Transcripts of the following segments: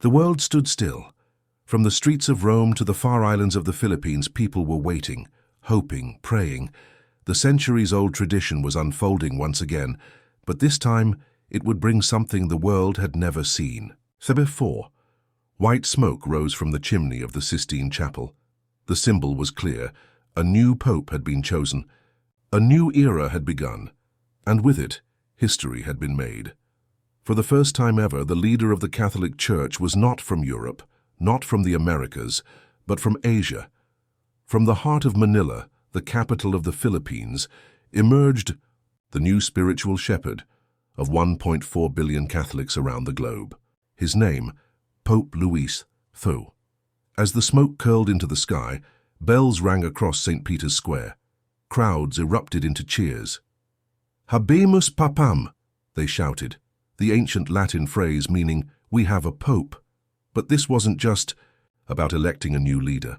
The world stood still. From the streets of Rome to the far islands of the Philippines, people were waiting, hoping, praying. The centuries-old tradition was unfolding once again, but this time it would bring something the world had never seen. February 4. White smoke rose from the chimney of the Sistine Chapel. The symbol was clear. A new pope had been chosen. A new era had begun, and with it, history had been made. For the first time ever, the leader of the Catholic Church was not from Europe, not from the Americas, but from Asia. From the heart of Manila, the capital of the Philippines, emerged the new spiritual shepherd of 1.4 billion Catholics around the globe. His name, Pope Luis Antonio. As the smoke curled into the sky, bells rang across St. Peter's Square. Crowds erupted into cheers. Habemus Papam, they shouted, the ancient Latin phrase meaning, we have a pope. But this wasn't just about electing a new leader.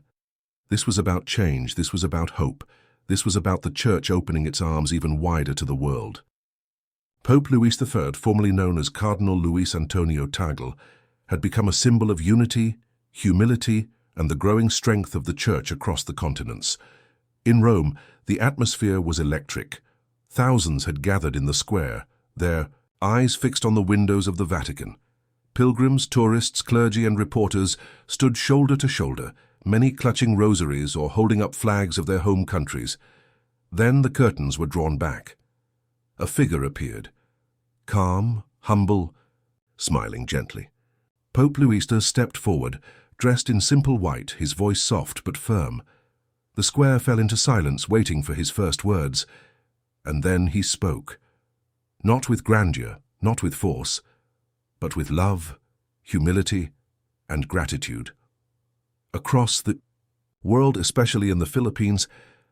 This was about change, this was about hope, this was about the Church opening its arms even wider to the world. Pope Louis III, formerly known as Cardinal Luis Antonio Tagle, had become a symbol of unity, humility, and the growing strength of the Church across the continents. In Rome, the atmosphere was electric. Thousands had gathered in the square, their eyes fixed on the windows of the Vatican. Pilgrims, tourists, clergy, and reporters stood shoulder to shoulder, many clutching rosaries or holding up flags of their home countries. Then the curtains were drawn back. A figure appeared, calm, humble, smiling gently. Pope Louis stepped forward, dressed in simple white, his voice soft but firm. The square fell into silence, waiting for his first words. And then he spoke. Not with grandeur, not with force, but with love, humility, and gratitude. Across the world, especially in the Philippines,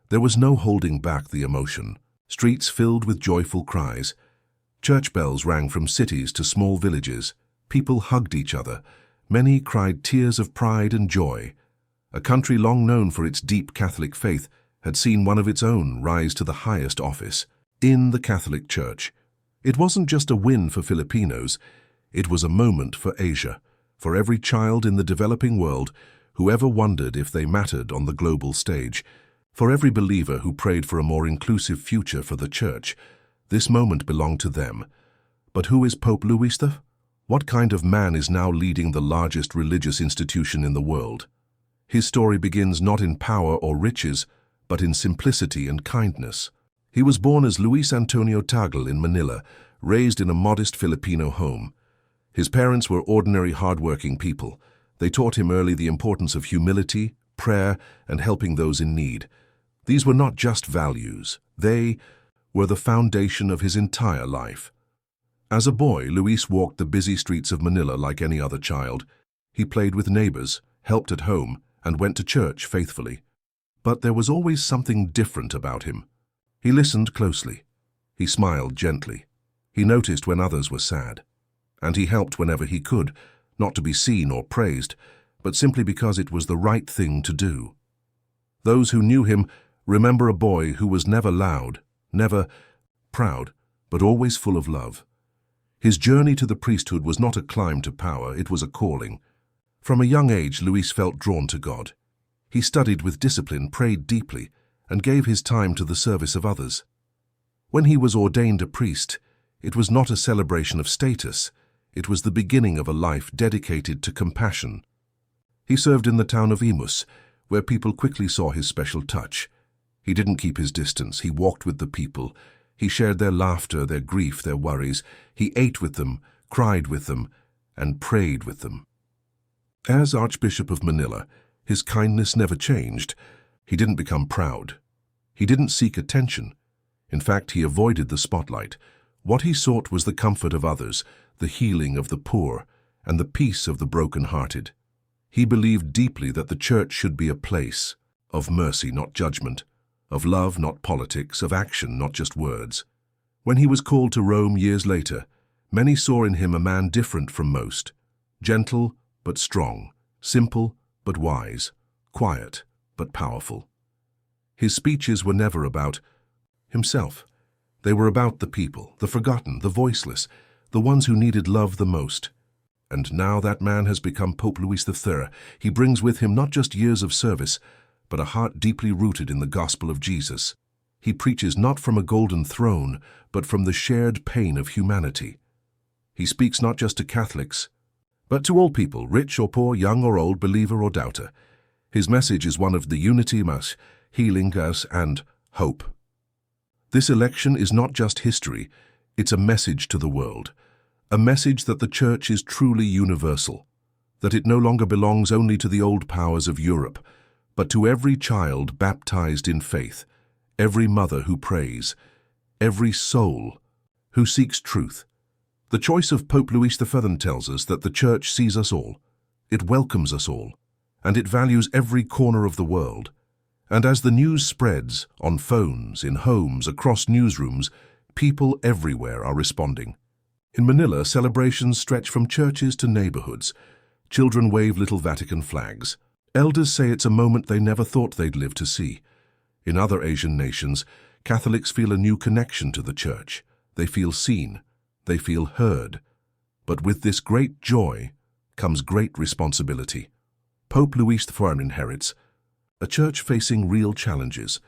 there was no holding back the emotion. Streets filled with joyful cries. Church bells rang from cities to small villages. People hugged each other. Many cried tears of pride and joy. A country long known for its deep Catholic faith had seen one of its own rise to the highest office, in the Catholic Church. It wasn't just a win for Filipinos, it was a moment for Asia, for every child in the developing world who ever wondered if they mattered on the global stage, for every believer who prayed for a more inclusive future for the Church. This moment belonged to them. But who is Pope Louis XI? What kind of man is now leading the largest religious institution in the world? His story begins not in power or riches, but in simplicity and kindness. He was born as Luis Antonio Tagle in Manila, raised in a modest Filipino home. His parents were ordinary, hard-working people. They taught him early the importance of humility, prayer, and helping those in need. These were not just values. They were the foundation of his entire life. As a boy, Luis walked the busy streets of Manila like any other child. He played with neighbors, helped at home, and went to church faithfully. But there was always something different about him. He listened closely. He smiled gently. He noticed when others were sad. And he helped whenever he could, not to be seen or praised, but simply because it was the right thing to do. Those who knew him remember a boy who was never loud, never proud, but always full of love. His journey to the priesthood was not a climb to power, it was a calling. From a young age, Luis felt drawn to God. He studied with discipline, prayed deeply, and gave his time to the service of others. When he was ordained a priest, it was not a celebration of status, it was the beginning of a life dedicated to compassion. He served in the town of Imus, where people quickly saw his special touch. He didn't keep his distance, he walked with the people. He shared their laughter, their grief, their worries. He ate with them, cried with them, and prayed with them. As Archbishop of Manila, his kindness never changed. He didn't become proud. He didn't seek attention. In fact, he avoided the spotlight. What he sought was the comfort of others, the healing of the poor, and the peace of the broken-hearted. He believed deeply that the Church should be a place of mercy, not judgment, of love, not politics, of action, not just words. When he was called to Rome years later, many saw in him a man different from most, gentle but strong, simple but wise, quiet but powerful. His speeches were never about himself. They were about the people, the forgotten, the voiceless, the ones who needed love the most. And now that man has become Pope Louis III. He brings with him not just years of service, but a heart deeply rooted in the gospel of Jesus. He preaches not from a golden throne, but from the shared pain of humanity. He speaks not just to Catholics, but to all people, rich or poor, young or old, believer or doubter. His message is one of the unity, mas, healing us, and hope. This election is not just history, it's a message to the world. A message that the Church is truly universal, that it no longer belongs only to the old powers of Europe, but to every child baptized in faith, every mother who prays, every soul who seeks truth. The choice of Pope Louis XIII tells us that the Church sees us all, it welcomes us all, and it values every corner of the world. And as the news spreads, on phones, in homes, across newsrooms, people everywhere are responding. In Manila, celebrations stretch from churches to neighborhoods. Children wave little Vatican flags. Elders say it's a moment they never thought they'd live to see. In other Asian nations, Catholics feel a new connection to the Church. They feel seen. They feel heard. But with this great joy comes great responsibility. Pope Louis XIV inherits a Church facing real challenges,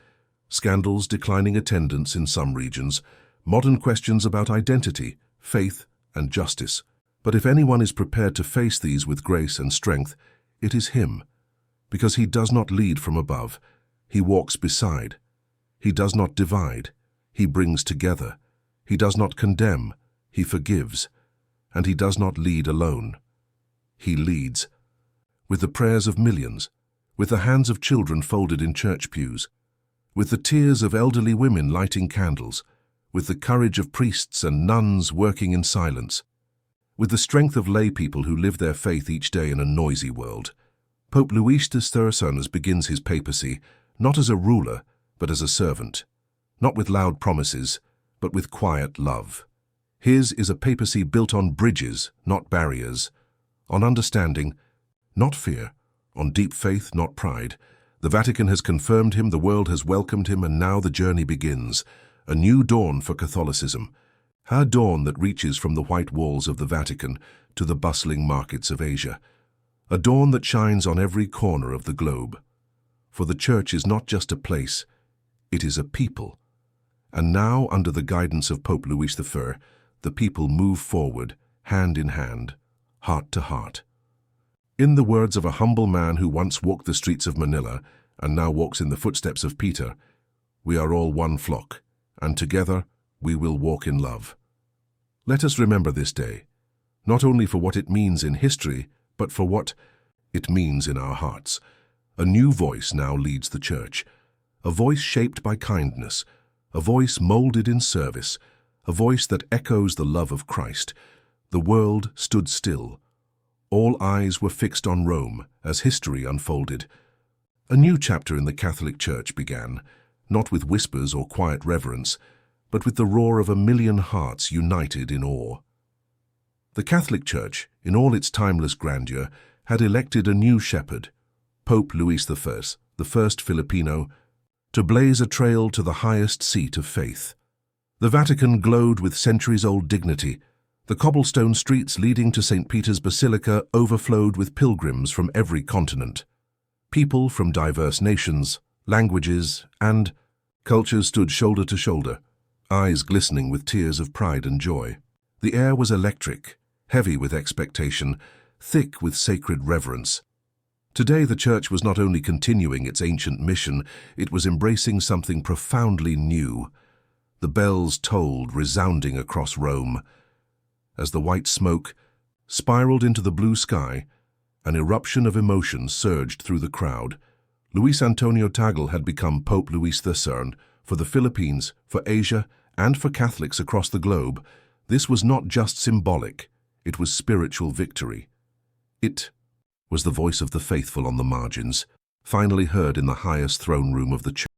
scandals, declining attendance in some regions, modern questions about identity, faith, and justice. But if anyone is prepared to face these with grace and strength, it is him, because he does not lead from above. He walks beside. He does not divide. He brings together. He does not condemn. He forgives. And he does not lead alone. He leads. With the prayers of millions, with the hands of children folded in church pews, with the tears of elderly women lighting candles, with the courage of priests and nuns working in silence, with the strength of lay people who live their faith each day in a noisy world. Pope Louis XIII begins his papacy not as a ruler, but as a servant, not with loud promises, but with quiet love. His is a papacy built on bridges, not barriers, on understanding, not fear, on deep faith, not pride. The Vatican has confirmed him, the world has welcomed him, and now the journey begins. A new dawn for Catholicism, a dawn that reaches from the white walls of the Vatican to the bustling markets of Asia, a dawn that shines on every corner of the globe. For the Church is not just a place, it is a people. And now, under the guidance of Pope Louis XIV, the people move forward, hand in hand, heart to heart. In the words of a humble man who once walked the streets of Manila and now walks in the footsteps of Peter, we are all one flock, and together we will walk in love. Let us remember this day, not only for what it means in history, but for what it means in our hearts. A new voice now leads the Church, a voice shaped by kindness, a voice molded in service, a voice that echoes the love of Christ. The world stood still. All eyes were fixed on Rome as history unfolded. A new chapter in the Catholic Church began, not with whispers or quiet reverence, but with the roar of 1,000,000 hearts united in awe. The Catholic Church, in all its timeless grandeur, had elected a new shepherd, Pope Louis I, the first Filipino, to blaze a trail to the highest seat of faith. The Vatican glowed with centuries-old dignity. The cobblestone streets leading to St. Peter's Basilica overflowed with pilgrims from every continent. People from diverse nations, languages, and cultures stood shoulder to shoulder, eyes glistening with tears of pride and joy. The air was electric, heavy with expectation, thick with sacred reverence. Today the Church was not only continuing its ancient mission, it was embracing something profoundly new. The bells tolled, resounding across Rome. As the white smoke spiraled into the blue sky, an eruption of emotion surged through the crowd. Luis Antonio Tagle had become Pope Louis XIII for the Philippines, for Asia, and for Catholics across the globe. This was not just symbolic, it was spiritual victory. It was the voice of the faithful on the margins, finally heard in the highest throne room of the Church.